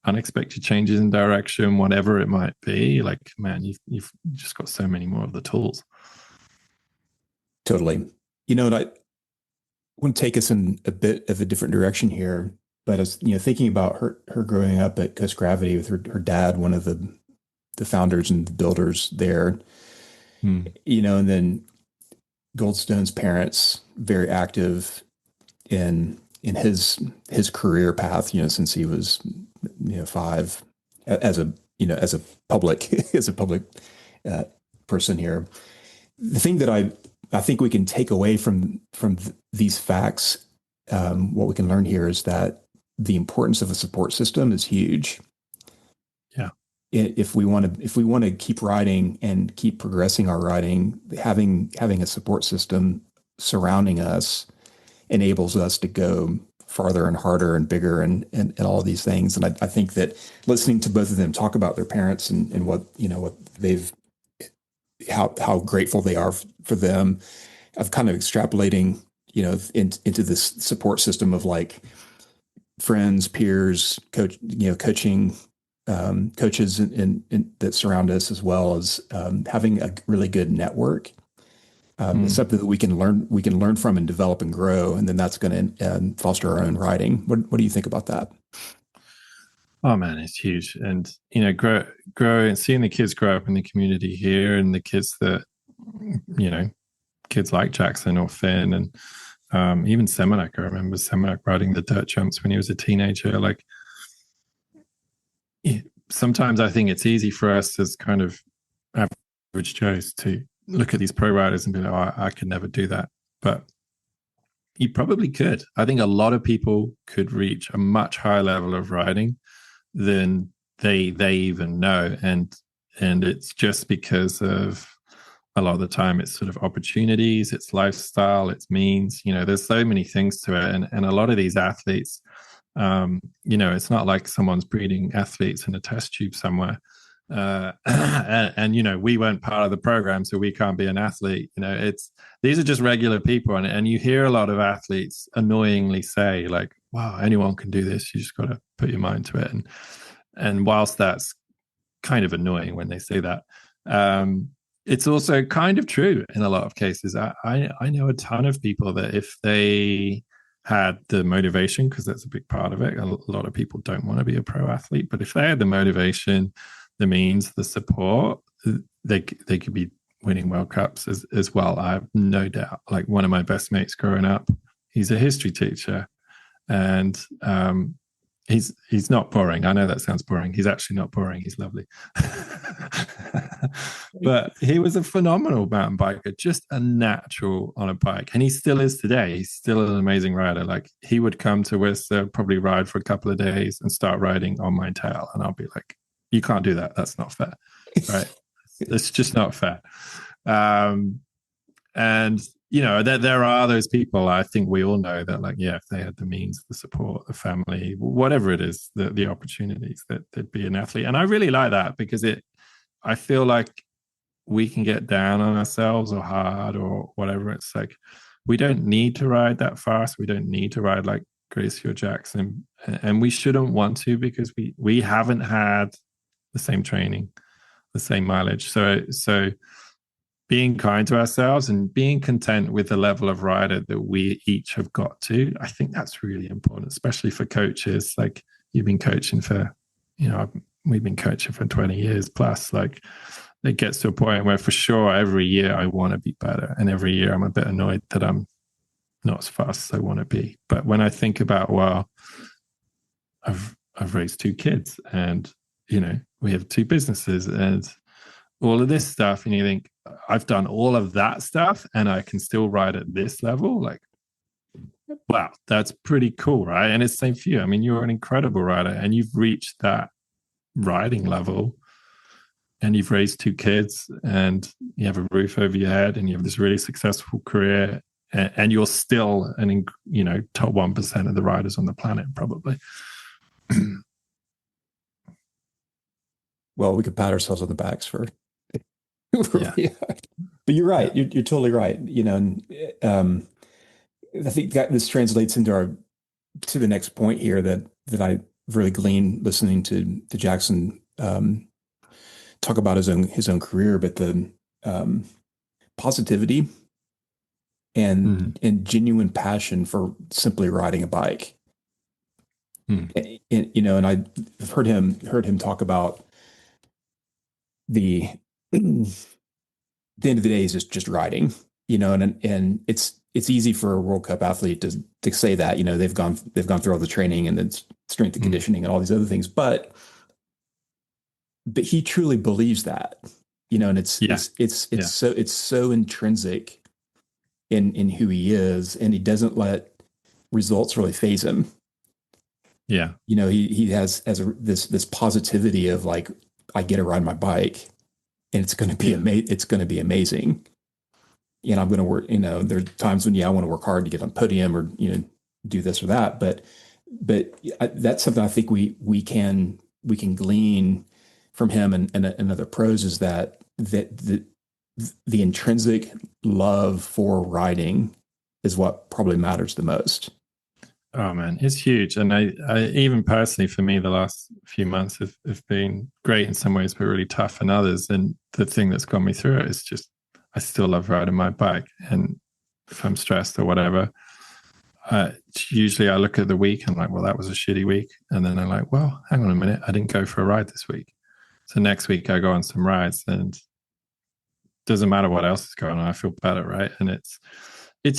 unexpected changes in direction, whatever it might be, like, man, you've just got so many more of the tools. Totally. And I want to take us in a bit of a different direction here, but as thinking about her growing up at Coast Gravity with her dad, one of the founders and the builders there, and then Goldstone's parents, very active in his career path, since he was 5, as a public person here. The thing that I think we can take away from these facts, what we can learn here, is that the importance of a support system is huge. Yeah. If we want to keep riding and keep progressing our riding, having a support system surrounding us enables us to go farther and harder and bigger and all of these things. And I think that listening to both of them talk about their parents and what they've, how grateful they are for them, of kind of extrapolating, into this support system of like friends, peers, coaching, coaches that surround us, as well as having a really good network. It's something that we can learn from and develop and grow, and then that's going to foster our own riding. What do you think about that? Oh man, it's huge. And grow and seeing the kids grow up in the community here, and the kids that kids like Jackson or Finn, and even Semenak. I remember Semenak riding the dirt jumps when he was a teenager. Like, sometimes I think it's easy for us as kind of average Joes to look at these pro riders and be like, oh, I could never do that. But you probably could. I think a lot of people could reach a much higher level of riding than they even know. And it's just because of, a lot of the time, it's sort of opportunities, it's lifestyle, it's means, there's so many things to it. And a lot of these athletes It's not like someone's breeding athletes in a test tube somewhere. And we weren't part of the program, so we can't be an athlete. These are just regular people. And you hear a lot of athletes annoyingly say, like, wow, anyone can do this. You just got to put your mind to it. And whilst that's kind of annoying when they say that, it's also kind of true in a lot of cases. I know a ton of people that if they had the motivation, because that's a big part of it, a lot of people don't want to be a pro athlete, but if they had the motivation, the means, the support, they could be winning World Cups as well. I have no doubt. Like, one of my best mates growing up, he's a history teacher, and he's not boring. I know that sounds boring. He's actually not boring. He's lovely. But he was a phenomenal mountain biker, just a natural on a bike. And he still is today. He's still an amazing rider. Like, he would come to Worcester, probably ride for a couple of days and start riding on my tail. And I'll be like, you can't do that. That's not fair. Right. It's just not fair. And there are those people, I think we all know, that, like, yeah, if they had the means, the support, the family, whatever it is, the opportunities, that they'd be an athlete. And I really like that, because I feel like we can get down on ourselves or hard or whatever. It's like, we don't need to ride that fast. We don't need to ride like Gracey or Jackson. And we shouldn't want to, because we haven't had the same training, the same mileage. So being kind to ourselves and being content with the level of rider that we each have got to, I think that's really important, especially for coaches. Like, you've been coaching for, we've been coaching for 20 years plus. Like, it gets to a point where, for sure, every year I want to be better. And every year I'm a bit annoyed that I'm not as fast as I want to be. But when I think about, well, I've raised 2 kids, and, we have 2 businesses and all of this stuff, and you think, I've done all of that stuff and I can still ride at this level. Like, wow, that's pretty cool, right? And it's the same for you. I mean, you're an incredible rider, and you've reached that riding level, and you've raised 2 kids, and you have a roof over your head, and you have this really successful career, and you're still top 1% of the riders on the planet, probably. Well, we could pat ourselves on the backs for yeah. But you're right. You're totally right. And I think that this translates into to the next point here that I really gleaned listening to Jackson talk about his own career, but the positivity and genuine passion for simply riding a bike. And I've heard him talk about the end of the day is just riding, and it's easy for a World Cup athlete to say that, they've gone through all the training and then strength and conditioning and all these other things, but he truly believes that, and it's so intrinsic in who he is, and he doesn't let results really faze him. Yeah. He has this positivity of, like, I get to ride my bike, and it's going to be it's going to be amazing. And I'm going to work, there are times when, I want to work hard to get on podium or, do this or that. But that's something I think we can glean from him and other pros, is that the intrinsic love for riding is what probably matters the most. Oh man, it's huge. And I even personally, for me, the last few months have been great in some ways, but really tough in others. And the thing that's got me through it is just, I still love riding my bike. And if I'm stressed or whatever, usually I look at the week and I'm like, well, that was a shitty week. And then I'm like, well, hang on a minute, I didn't go for a ride this week. So next week I go on some rides, and doesn't matter what else is going on, I feel better, right? And it's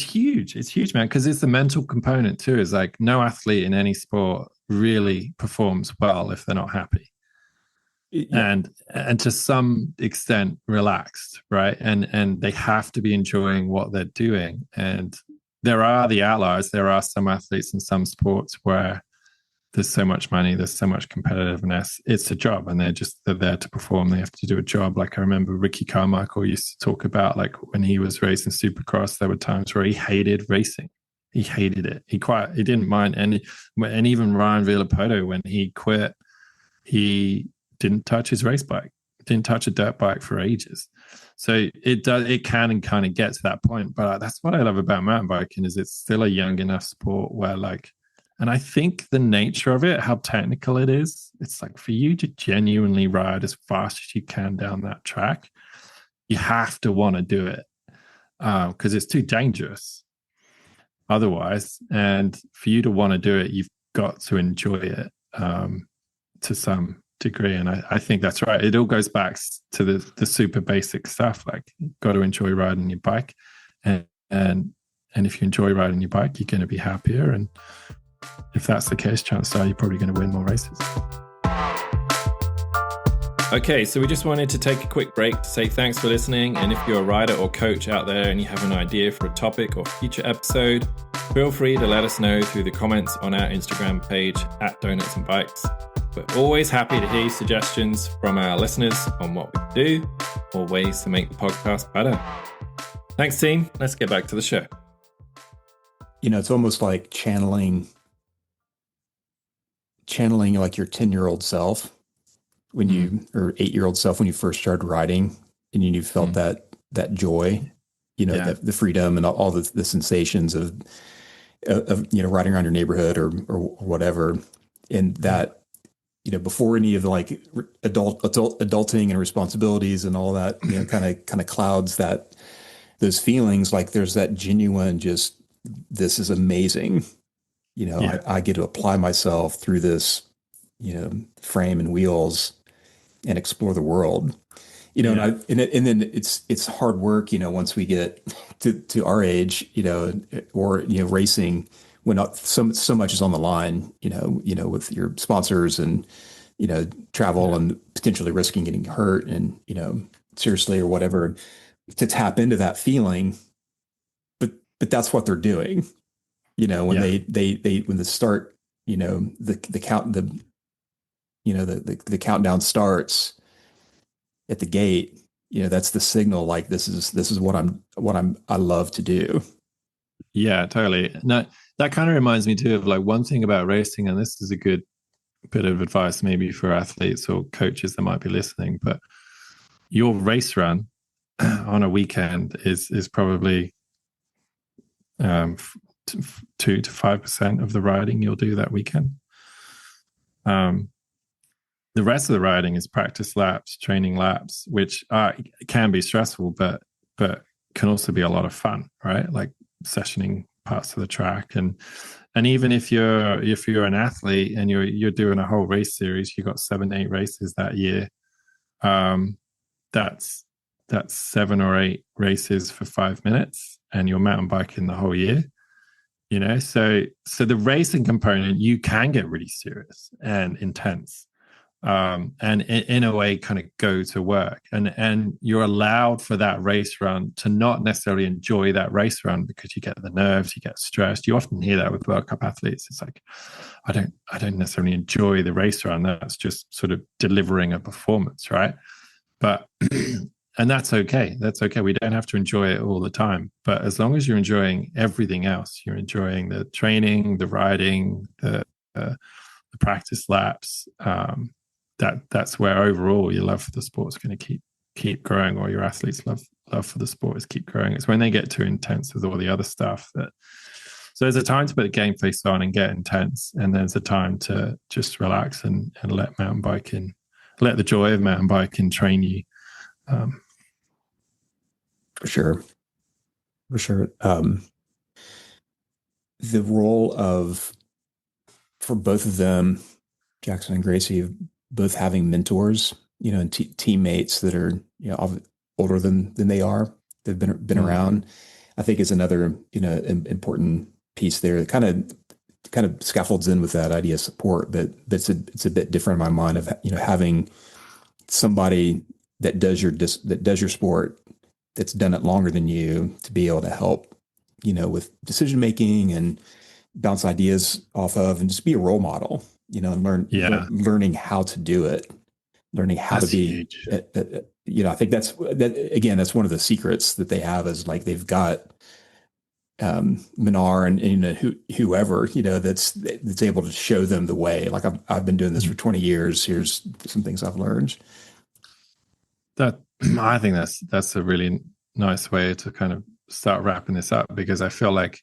huge. It's huge, man, because it's the mental component too. Is like, no athlete in any sport really performs well if they're not happy. Yeah. And to some extent relaxed, right? And they have to be enjoying what they're doing. And there are the outliers. There are some athletes in some sports where there's so much money, there's so much competitiveness. It's a job, and they're there to perform. They have to do a job. Like, I remember Ricky Carmichael used to talk about, like, when he was racing Supercross, there were times where he hated racing. He hated it. He didn't mind. And even Ryan Villapoto, when he quit, he didn't touch his race bike, didn't touch a dirt bike for ages. So it can and kind of get to that point. But that's what I love about mountain biking, is it's still a young enough sport where, like, and I think the nature of it, how technical it is, it's like for you to genuinely ride as fast as you can down that track, you have to want to do it because it's too dangerous otherwise. And for you to want to do it, you've got to enjoy it to some degree. And I think that's right. It all goes back to the super basic stuff, like you've got to enjoy riding your bike. And if you enjoy riding your bike, you're going to be happier. And if that's the case, chances are you're probably going to win more races. Okay, so we just wanted to take a quick break to say thanks for listening. And if you're a rider or coach out there and you have an idea for a topic or future episode, feel free to let us know through the comments on our Instagram page @Donuts and Bikes. We're always happy to hear suggestions from our listeners on what we do or ways to make the podcast better. Thanks, team. Let's get back to the show. It's almost like channeling like your 10-year-old self when you, or 8-year-old self when you first started riding, and you felt that joy, the freedom and all the sensations of riding around your neighborhood or whatever. And that, before any of the like adulting and responsibilities and all that, kind of clouds those feelings, like there's that genuine, just, this is amazing. I get to apply myself through this, frame and wheels and explore the world, and then it's hard work, once we get to our age, or, racing when not so much is on the line, with your sponsors and, travel and potentially risking getting hurt and, seriously or whatever, to tap into that feeling. But that's what they're doing, when when the start, the countdown starts at the gate, that's the signal. Like this is what I love to do. Yeah, totally. No, that kind of reminds me too of like one thing about racing, and this is a good bit of advice maybe for athletes or coaches that might be listening, but your race run on a weekend is probably 2 to 5% of the riding you'll do that weekend. The rest of the riding is practice laps, training laps, which can be stressful, but can also be a lot of fun, right? Like sessioning parts of the track, and even if you're an athlete and you're doing a whole race series, you got 7-8 races that year. That's 7 or 8 races for 5 minutes, and you're mountain biking the whole year. So the racing component, you can get really serious and intense. And in a way kind of go to work, and you're allowed for that race run to not necessarily enjoy that race run because you get the nerves, you get stressed. You often hear that with World Cup athletes. It's like, I don't necessarily enjoy the race run. That's just sort of delivering a performance, right? But and that's okay. That's okay. We don't have to enjoy it all the time. But as long as you're enjoying everything else, you're enjoying the training, the riding, the practice laps, that's where overall your love for the sport is going to keep growing, or your athletes' love for the sport is keep growing. It's when they get too intense with all the other stuff so there's a time to put the game face on and get intense, and there's a time to just relax and let the joy of mountain biking train you. For sure. The role for both of them, Jackson and Gracey, both having mentors, and teammates that are, older than they are, they've been around, I think is another, important piece there. It kind of scaffolds in with that idea of support, but it's a bit different in my mind of, having somebody that does your sport, that's done it longer than you, to be able to help, with decision making and bounce ideas off of, and just be a role model, and learning how to do it, learning how to be, I think that's one of the secrets that they have, is like they've got Minar and whoever, that's able to show them the way. Like I've been doing this for 20 years. Here's some things I've learned. That I think that's a really nice way to kind of start wrapping this up, because I feel like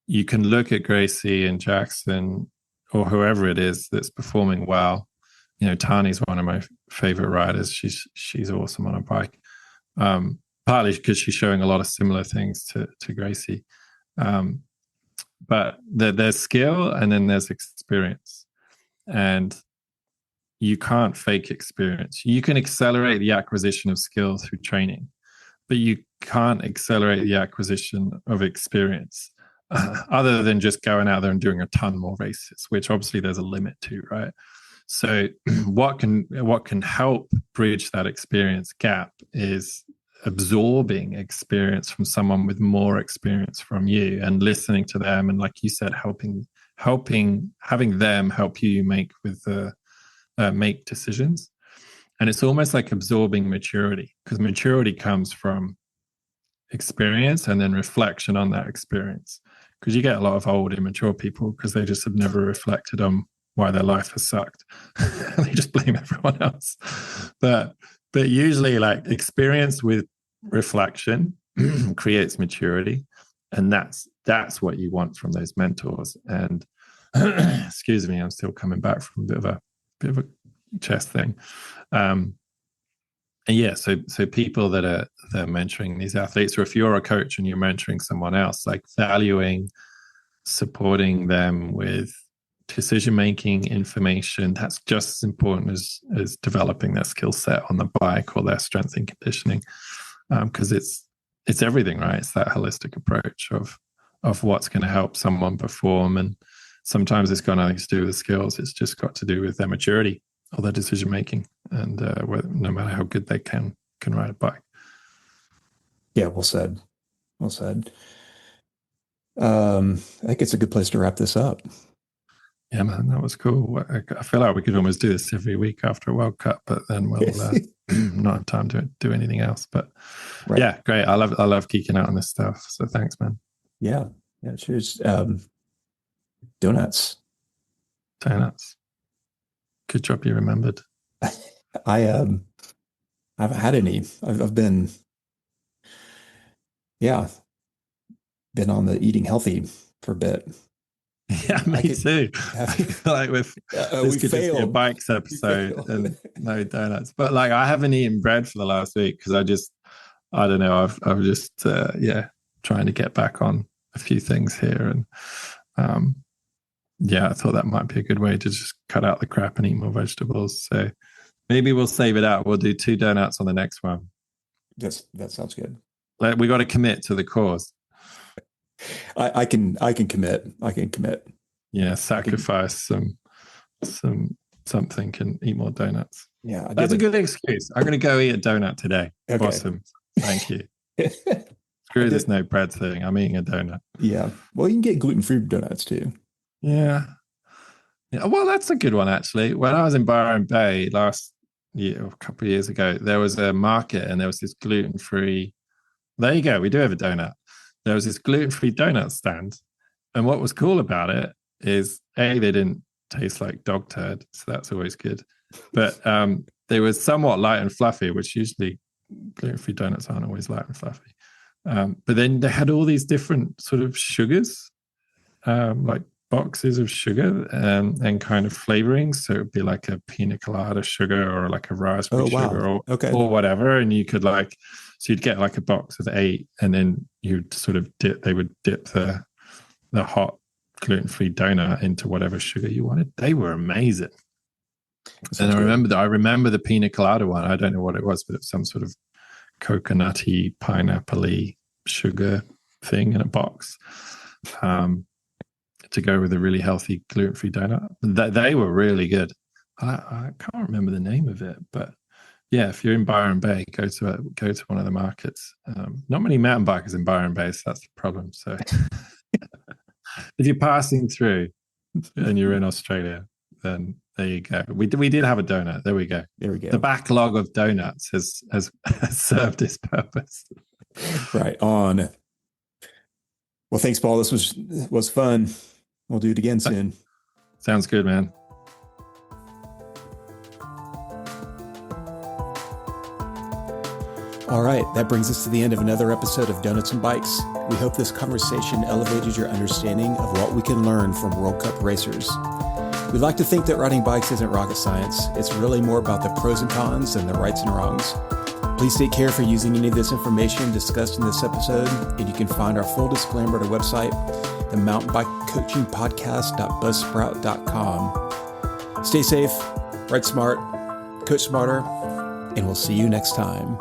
you can look at Gracey and Jackson or whoever it is that's performing well. Tani's one of my favorite riders. She's awesome on a bike. Partly because she's showing a lot of similar things to Gracey. But there's skill and then there's experience. And you can't fake experience. You can accelerate the acquisition of skill through training, but you can't accelerate the acquisition of experience other than just going out there and doing a ton more races, which obviously there's a limit to, right? So what can help bridge that experience gap is absorbing experience from someone with more experience from you and listening to them, and like you said, having them help you make decisions. And it's almost like absorbing maturity, because maturity comes from experience and then reflection on that experience. Because you get a lot of old, immature people because they just have never reflected on why their life has sucked. They just blame everyone else. But usually, like, experience with reflection creates maturity, and that's what you want from those mentors. And excuse me, I'm still coming back from a bit of a chest thing. And yeah, so people that are mentoring these athletes, or if you're a coach and you're mentoring someone else, like valuing, supporting them with decision-making information, that's just as important as developing their skill set on the bike or their strength and conditioning, because it's everything, right? It's that holistic approach of what's going to help someone perform. And sometimes it's got nothing to do with the skills. It's just got to do with their maturity or their decision-making, and no matter how good they can ride a bike. Yeah, well said. Well said. I think it's a good place to wrap this up. Yeah, man, that was cool. I feel like we could almost do this every week after a World Cup, but then we'll not have time to do anything else. But right. Yeah, great. I love geeking out on this stuff. So thanks, man. Yeah, cheers. Donuts. Good job you remembered. I haven't had any. I've been on the eating healthy for a bit. Yeah, me too. Like this could just be a bikes episode and no donuts. But like, I haven't eaten bread for the last week because I don't know. I've just trying to get back on a few things here, and I thought that might be a good way to just cut out the crap and eat more vegetables. So maybe we'll save it out. We'll do 2 donuts on the next one. That sounds good. Like, we got to commit to the cause. I can commit. Yeah, sacrifice something and eat more donuts. Yeah, that's a good excuse. I'm going to go eat a donut today. Okay. Awesome. Thank you. Screw this no bread thing. I'm eating a donut. Yeah. Well, you can get gluten-free donuts too. Yeah. Well, that's a good one, actually. When I was in Byron Bay last year, a couple of years ago, there was a market and there was this gluten-free. There you go. We do have a donut. There was this gluten-free donut stand. And what was cool about it is, A, they didn't taste like dog turd, so that's always good. But they were somewhat light and fluffy, which usually gluten-free donuts aren't always light and fluffy. But then they had all these different sort of sugars, like boxes of sugar and kind of flavorings. So it would be like a pina colada sugar or like a raspberry sugar or whatever. And you could so you'd get like a box of 8, and then you'd sort of they would dip the hot gluten-free donut into whatever sugar you wanted. They were amazing. And I remember the pina colada one. I don't know what it was, but it's some sort of coconutty, pineapple-y sugar thing in a box. To go with a really healthy gluten-free donut. They were really good. I can't remember the name of it, but yeah, if you're in Byron Bay, go to one of the markets. Not many mountain bikers in Byron Bay, so that's the problem. So if you're passing through and you're in Australia, then there you go. We did have a donut. There we go. The backlog of donuts has served its purpose. Right on. Well, thanks, Paul. This was fun. We'll do it again soon. Sounds good, man. All right, that brings us to the end of another episode of Donuts and Bikes. We hope this conversation elevated your understanding of what we can learn from World Cup racers. We'd like to think that riding bikes isn't rocket science. It's really more about the pros and cons and the rights and wrongs. Please take care for using any of this information discussed in this episode, and you can find our full disclaimer at our website, the mountainbikecoachingpodcast.buzzsprout.com. Stay safe, ride smart, coach smarter, and we'll see you next time.